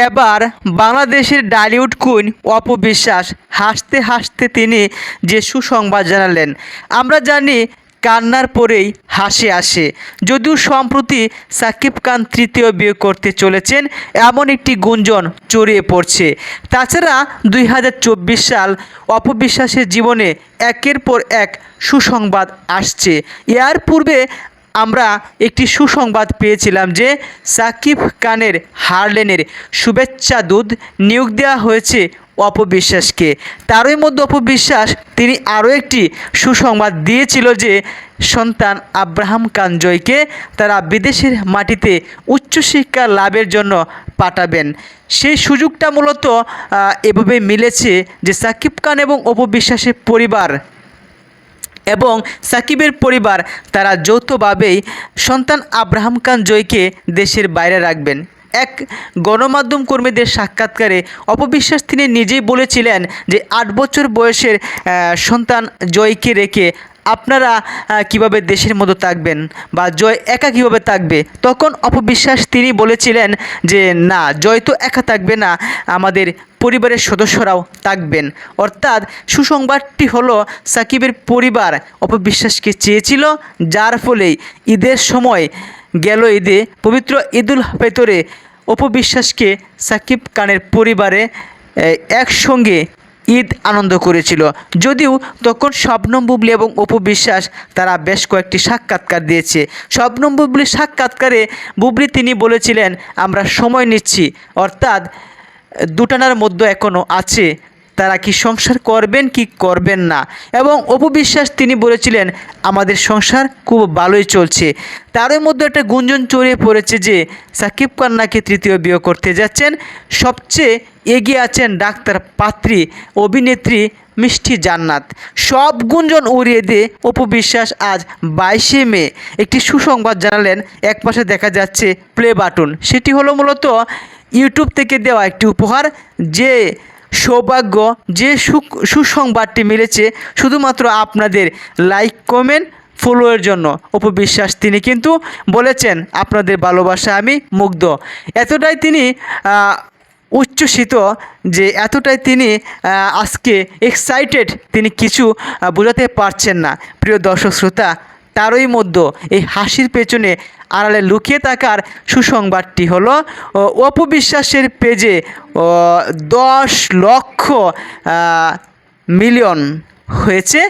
এবার বাংলাদেশের ডালিউড কুইন অপু বিশ্বাস হাসতে হাসতে তিনি যে সুসংবাদ জানালেন। আমরা জানি কান্নার পরেই হাসি আসে। যদিও সম্প্রতি সাকিব খান তৃতীয় বিয়ে করতে চলেছেন এমন একটি গুঞ্জন ছড়িয়ে পড়ছে। তাছাড়া 2024 সাল অপু বিশ্বাসের জীবনে একের পর এক সুসংবাদ আসছে। এর পূর্বে আমরা একটি সুসংবাদ পেয়েছিলাম যে সাকিব খানের হারলেনের শুভেচ্ছা দূত নিয়োগ দেওয়া হয়েছে অপু বিশ্বাসকে। তারই মধ্যে অপু বিশ্বাস তিনি আরও একটি সুসংবাদ দিয়েছিল যে সন্তান আব্রাহাম খান জয়কে তারা বিদেশের মাটিতে উচ্চশিক্ষা লাভের জন্য পাঠাবেন। সেই সুযোগটা মূলত এভাবে মিলেছে যে সাকিব খান এবং অপু বিশ্বাসের পরিবার এবং সাকিবের পরিবার তারা যৌথভাবেই সন্তান আব্রাহাম খান জয়কে দেশের বাইরে রাখবেন। এক গণমাধ্যম কর্মীদের সাক্ষাৎকারে অপু বিশ্বাস তিনি নিজেই বলেছিলেন যে 8 বছর বয়সের সন্তান জয়কে রেখে আপনারা কিভাবে দেশের মধ্যে থাকবেন বা জয় একা কিভাবে থাকবে। তখন অপু বিশ্বাস তিনি বলেছিলেন যে না, জয় তো একা থাকবে না, আমাদের পরিবারের সদস্যরাও থাকবেন। অর্থাৎ সুসংবাদটি হলো সাকিবের পরিবার অপু বিশ্বাসকে চেয়েছিল, যার ফলেই ঈদের সময় গেল ঈদে পবিত্র ঈদুল ফিতরে অপু বিশ্বাসকে সাকিব খানের পরিবারে একসঙ্গে ঈদ আনন্দ করেছিল। যদিও তখন শবনম বুবলী এবং অপু বিশ্বাস তারা বেশ কয়েকটি সাক্ষাৎকার দিয়েছে। শবনম বুবলীর সাক্ষাৎকারে বুবলী তিনি বলেছিলেন আমরা সময় নিচ্ছি, অর্থাৎ দুটানার মধ্যে এখনও আছে তারা কি সংসার করবেন কি করবেন না। এবং অপু বিশ্বাস তিনি বলেছিলেন আমাদের সংসার খুব ভালোই চলছে। তারই মধ্যে একটা গুঞ্জন ছড়িয়ে পড়েছে যে সাকিব খান নাকি তৃতীয় বিয়ে করতে যাচ্ছেন। সবচেয়ে এগিয়ে আছেন ডাক্তার পাত্রী অভিনেত্রী মিষ্টি জান্নাত। সব গুঞ্জন উড়িয়ে দিয়ে অপু বিশ্বাস আজ 22শে মে একটি সুসংবাদ জানালেন। এক পাশে দেখা যাচ্ছে প্লে বাটন, সেটি হলো মূলত ইউটিউব থেকে দেওয়া একটি উপহার। যে সৌভাগ্য, যে সুসংবাদটি মিলেছে শুধুমাত্র আপনাদের লাইক কমেন্ট ফলোয়ের জন্য। অপু বিশ্বাস তিনি কিন্তু বলেছেন আপনাদের ভালোবাসা আমি মুগ্ধ। এতটাই তিনি উচ্ছ্বসিত যে এতটাই তিনি আজকে এক্সাইটেড, তিনি কিছু বোঝাতে পারছেন না। প্রিয় দর্শক শ্রোতা, তারই মধ্যে এই হাসির পেছনে আড়ালে লুকিয়ে থাকার সুসংবাদটি হলো অপু বিশ্বাসের পেজে 10 লক্ষ মিলিয়ন হয়েছে।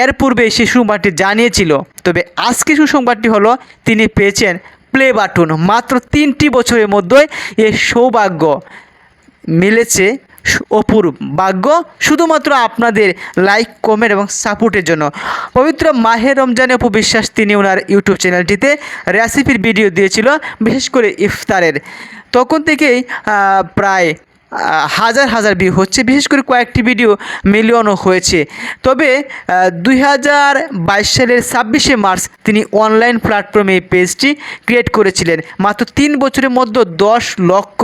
এর পূর্বে সেই সুসংবাদটি জানিয়েছিল, তবে আজকে সুসংবাদটি হলো তিনি পেয়েছেন প্লে বাটন। মাত্র 3টি বছরের মধ্যে এই সৌভাগ্য মিলেছে। অপুর ভাগ্য শুধুমাত্র আপনাদের লাইক কমেন্ট এবং সাপোর্টের জন্য। পবিত্র মাহে রমজানে অপু বিশ্বাস তিনি ওনার ইউটিউব চ্যানেলটিতে রেসিপির ভিডিও দিয়েছিল, বিশেষ করে ইফতারের। তখন থেকেই প্রায় হাজার হাজার ভিউ হচ্ছে, বিশেষ করে কয়েকটি ভিডিও মিলিয়নও হয়েছে। তবে 2022 সালের 26শে মার্চ তিনি অনলাইন প্ল্যাটফর্মে এই পেজটি ক্রিয়েট করেছিলেন। মাত্র 3 বছরের মধ্যে 10 লক্ষ